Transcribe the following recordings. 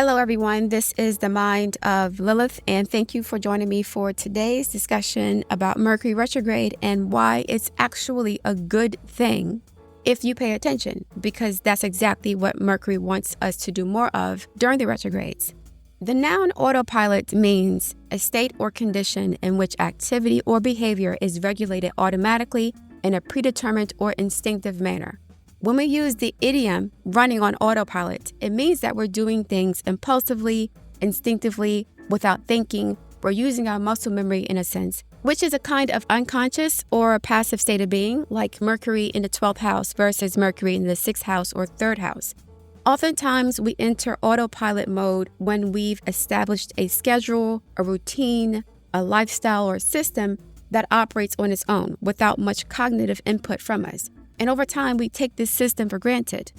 Hello, everyone. This is the Mind of Lilith, and thank you for joining me for today's discussion about Mercury retrograde and why it's actually a good thing if you pay attention, because that's exactly what Mercury wants us to do more of during the retrogrades. The noun autopilot means a state or condition in which activity or behavior is regulated automatically in a predetermined or instinctive manner. When we use the idiom running on autopilot, it means that we're doing things impulsively, instinctively, without thinking. We're using our muscle memory in a sense, which is a kind of unconscious or a passive state of being, like Mercury in the 12th house versus Mercury in the 6th house or 3rd house. Oftentimes, we enter autopilot mode when we've established a schedule, a routine, a lifestyle, or a system that operates on its own without much cognitive input from us. And over time, we take this system for granted.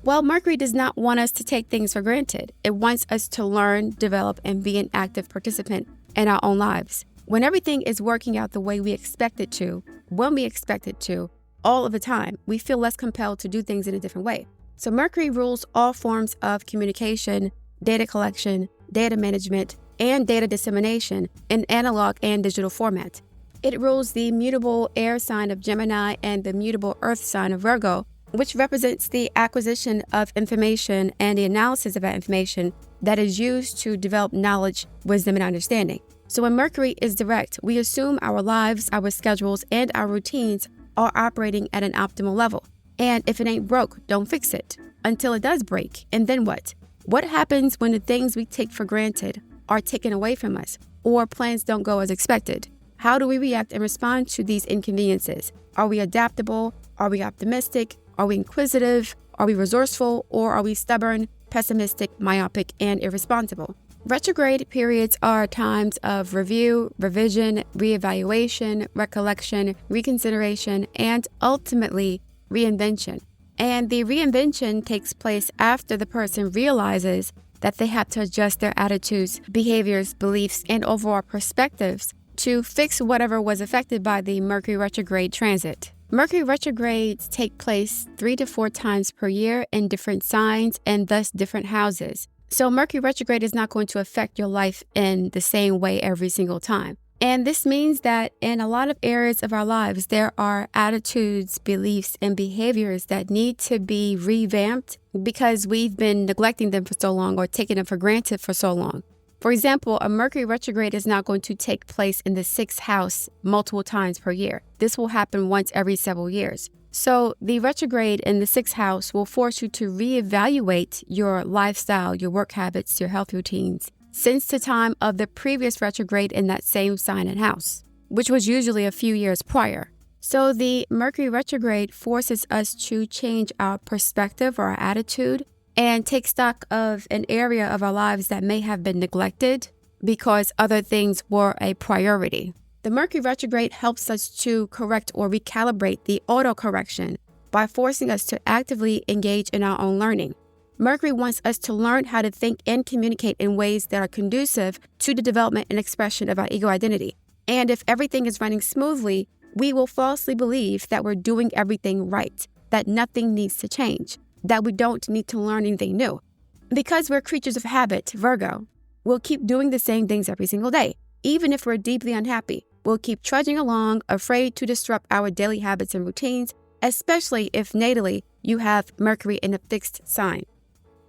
Well, Mercury does not want us to take things for granted. It wants us to learn, develop, and be an active participant in our own lives. When everything is working out the way we expect it to, when we expect it to, all of the time, we feel less compelled to do things in a different way. So Mercury rules all forms of communication, data collection, data management, and data dissemination in analog and digital format. It rules the mutable air sign of Gemini and the mutable earth sign of Virgo, which represents the acquisition of information and the analysis of that information that is used to develop knowledge, wisdom, and understanding. So when Mercury is direct, we assume our lives, our schedules, and our routines are operating at an optimal level. And if it ain't broke, don't fix it until it does break. And then what? What happens when the things we take for granted are taken away from us or plans don't go as expected? How do we react and respond to these inconveniences? Are we adaptable? Are we optimistic? Are we inquisitive? Are we resourceful? Or are we stubborn, pessimistic, myopic, and irresponsible? Retrograde periods are times of review, revision, reevaluation, recollection, reconsideration, and ultimately reinvention. And the reinvention takes place after the person realizes that they have to adjust their attitudes, behaviors, beliefs, and overall perspectives to fix whatever was affected by the Mercury retrograde transit. Mercury retrogrades take place 3 to 4 times per year in different signs and thus different houses. So Mercury retrograde is not going to affect your life in the same way every single time. And this means that in a lot of areas of our lives, there are attitudes, beliefs, and behaviors that need to be revamped because we've been neglecting them for so long or taking them for granted for so long. For example, a Mercury retrograde is not going to take place in the 6th house multiple times per year. This will happen once every several years. So the retrograde in the 6th house will force you to reevaluate your lifestyle, your work habits, your health routines since the time of the previous retrograde in that same sign and house, which was usually a few years prior. So the Mercury retrograde forces us to change our perspective or our attitude and take stock of an area of our lives that may have been neglected because other things were a priority. The Mercury retrograde helps us to correct or recalibrate the autocorrection by forcing us to actively engage in our own learning. Mercury wants us to learn how to think and communicate in ways that are conducive to the development and expression of our ego identity. And if everything is running smoothly, we will falsely believe that we're doing everything right, that nothing needs to change, that we don't need to learn anything new. Because we're creatures of habit, Virgo, we'll keep doing the same things every single day. Even if we're deeply unhappy, we'll keep trudging along, afraid to disrupt our daily habits and routines, especially if natally you have Mercury in a fixed sign.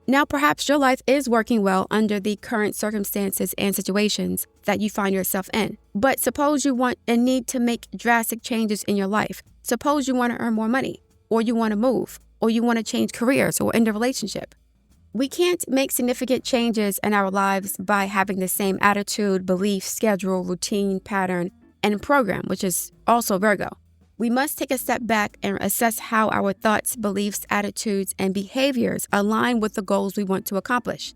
Now, perhaps your life is working well under the current circumstances and situations that you find yourself in. But suppose you want and need to make drastic changes in your life. Suppose you want to earn more money, or you want to move, or you want to change careers or end a relationship. We can't make significant changes in our lives by having the same attitude, belief, schedule, routine, pattern, and program, which is also Virgo. We must take a step back and assess how our thoughts, beliefs, attitudes, and behaviors align with the goals we want to accomplish.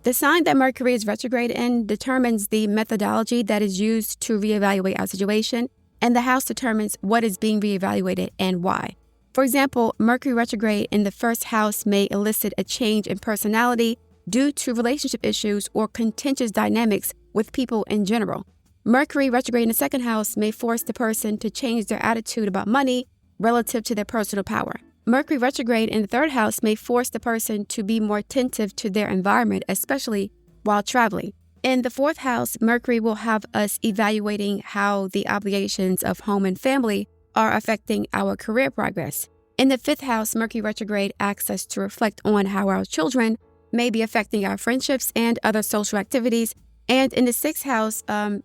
The sign that Mercury is retrograde in determines the methodology that is used to reevaluate our situation, and the house determines what is being reevaluated and why. For example, Mercury retrograde in the 1st house may elicit a change in personality due to relationship issues or contentious dynamics with people in general. Mercury retrograde in the 2nd house may force the person to change their attitude about money relative to their personal power. Mercury retrograde in the third house may force the person to be more attentive to their environment, especially while traveling. In the fourth house, Mercury will have us evaluating how the obligations of home and family are affecting our career progress. In the fifth house, Mercury retrograde asks us to reflect on how our children may be affecting our friendships and other social activities. And in the sixth house,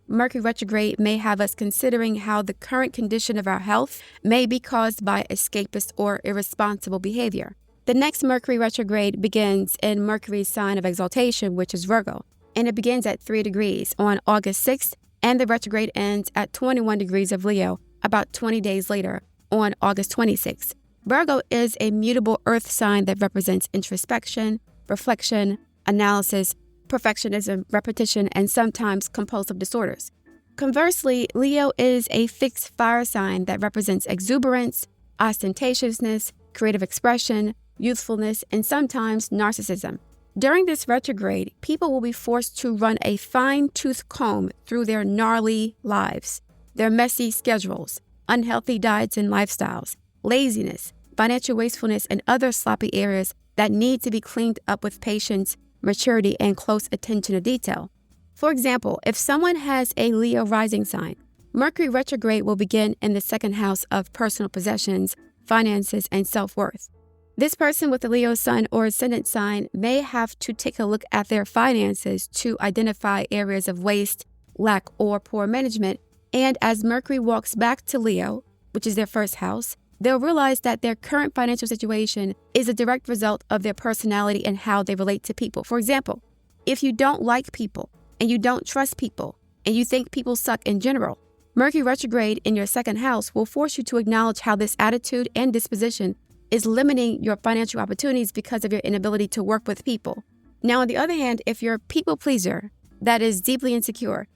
Mercury retrograde may have us considering how the current condition of our health may be caused by escapist or irresponsible behavior. The next Mercury retrograde begins in Mercury's sign of exaltation, which is Virgo, and it begins at 3 degrees on August 6th, and the retrograde ends at 21 degrees of Leo about 20 days later on August 26th. Virgo is a mutable earth sign that represents introspection, reflection, analysis, perfectionism, repetition, and sometimes compulsive disorders. Conversely, Leo is a fixed fire sign that represents exuberance, ostentatiousness, creative expression, youthfulness, and sometimes narcissism. During this retrograde, people will be forced to run a fine-tooth comb through their gnarly lives, their messy schedules, unhealthy diets and lifestyles, laziness, financial wastefulness, and other sloppy areas that need to be cleaned up with patience, maturity, and close attention to detail. For example, if someone has a Leo rising sign, Mercury retrograde will begin in the second house of personal possessions, finances, and self-worth. This person with a Leo sun or ascendant sign may have to take a look at their finances to identify areas of waste, lack, or poor management. And as Mercury walks back to Leo, which is their first house, they'll realize that their current financial situation is a direct result of their personality and how they relate to people. For example, if you don't like people and you don't trust people and you think people suck in general, Mercury retrograde in your second house will force you to acknowledge how this attitude and disposition is limiting your financial opportunities because of your inability to work with people. Now, on the other hand, if you're a people pleaser that is deeply insecure,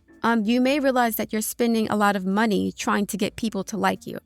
you may realize that you're spending a lot of money trying to get people to like you.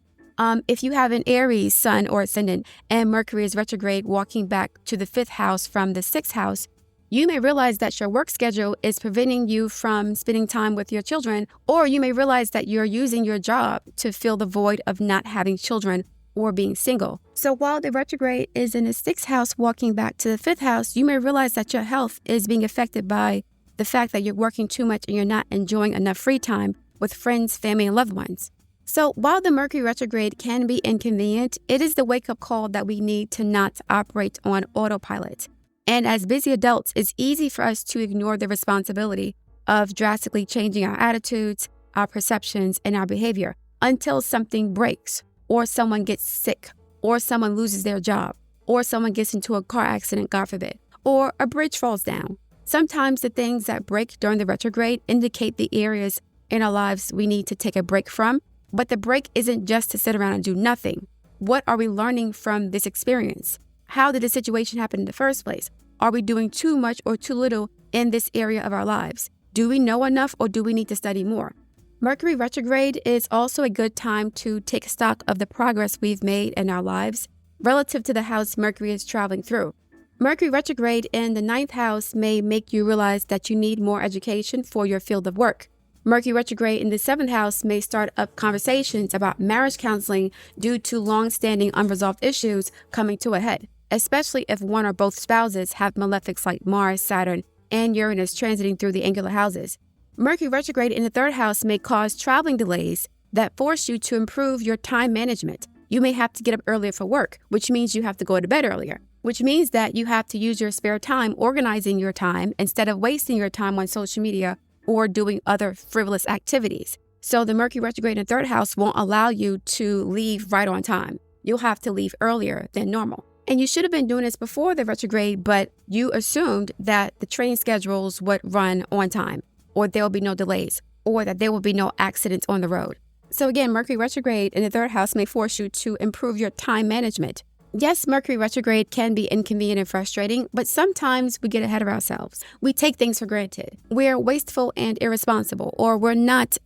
If you have an Aries sun or ascendant and Mercury is retrograde walking back to the fifth house from the sixth house, you may realize that your work schedule is preventing you from spending time with your children, or you may realize that you're using your job to fill the void of not having children or being single. So while the retrograde is in the sixth house walking back to the fifth house, you may realize that your health is being affected by the fact that you're working too much and you're not enjoying enough free time with friends, family, and loved ones. So while the Mercury retrograde can be inconvenient, it is the wake-up call that we need to not operate on autopilot. And as busy adults, it's easy for us to ignore the responsibility of drastically changing our attitudes, our perceptions, and our behavior until something breaks, or someone gets sick, or someone loses their job, or someone gets into a car accident, God forbid, or a bridge falls down. Sometimes the things that break during the retrograde indicate the areas in our lives we need to take a break from. But the break isn't just to sit around and do nothing. What are we learning from this experience? How did the situation happen in the first place? Are we doing too much or too little in this area of our lives? Do we know enough or do we need to study more? Mercury retrograde is also a good time to take stock of the progress we've made in our lives relative to the house Mercury is traveling through. Mercury retrograde in the ninth house may make you realize that you need more education for your field of work. Mercury retrograde in the seventh house may start up conversations about marriage counseling due to long-standing unresolved issues coming to a head, especially if one or both spouses have malefics like Mars, Saturn, and Uranus transiting through the angular houses. Mercury retrograde in the third house may cause traveling delays that force you to improve your time management. You may have to get up earlier for work, which means you have to go to bed earlier, which means that you have to use your spare time organizing your time instead of wasting your time on social media or doing other frivolous activities. So the Mercury retrograde in the third house won't allow you to leave right on time. You'll have to leave earlier than normal. And you should have been doing this before the retrograde, but you assumed that the train schedules would run on time, or there will be no delays, or that there will be no accidents on the road. So again, Mercury retrograde in the third house may force you to improve your time management. Yes, Mercury retrograde can be inconvenient and frustrating, but sometimes we get ahead of ourselves. We take things for granted. We're wasteful and irresponsible, or we're not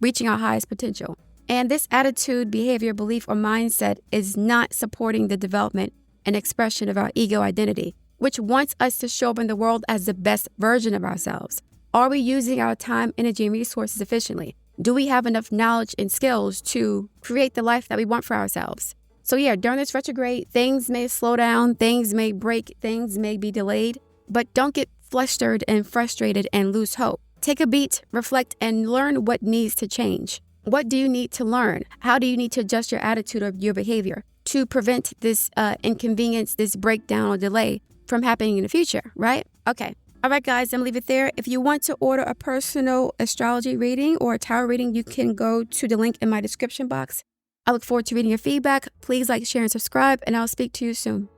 reaching our highest potential. And this attitude, behavior, belief, or mindset is not supporting the development and expression of our ego identity, which wants us to show up in the world as the best version of ourselves. Are we using our time, energy, and resources efficiently? Do we have enough knowledge and skills to create the life that we want for ourselves? So yeah, during this retrograde, things may slow down, things may break, things may be delayed, but don't get flustered and frustrated and lose hope. Take a beat, reflect, and learn what needs to change. What do you need to learn? How do you need to adjust your attitude or your behavior to prevent this inconvenience, this breakdown or delay from happening in the future, right? Okay. All right, guys, I'm going to leave it there. If you want to order a personal astrology reading or a tarot reading, you can go to the link in my description box. I look forward to reading your feedback. Please like, share, and subscribe, and I'll speak to you soon.